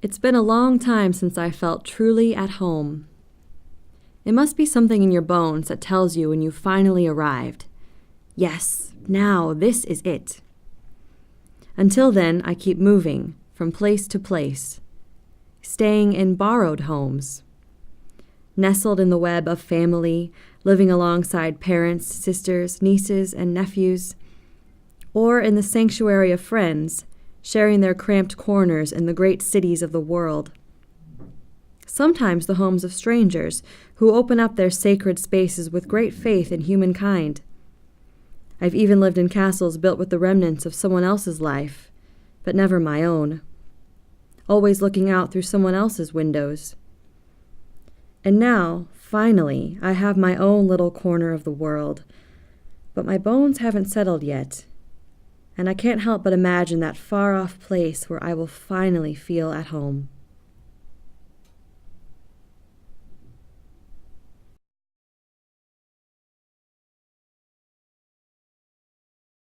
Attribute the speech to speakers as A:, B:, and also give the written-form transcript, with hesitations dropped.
A: It's been a long time since I felt truly at home. It must be something in your bones that tells you when you've finally arrived. Yes, now this is it. Until then, I keep moving from place to place, staying in borrowed homes, nestled in the web of family, living alongside parents, sisters, nieces, and nephews, or in the sanctuary of friends, sharing their cramped corners in the great cities of the world. Sometimes the homes of strangers who open up their sacred spaces with great faith in humankind. I've even lived in castles built with the remnants of someone else's life, but never my own, always looking out through someone else's windows. And now, finally, I have my own little corner of the world, but my bones haven't settled yet, and I can't help but imagine that far-off place where I will finally feel at home.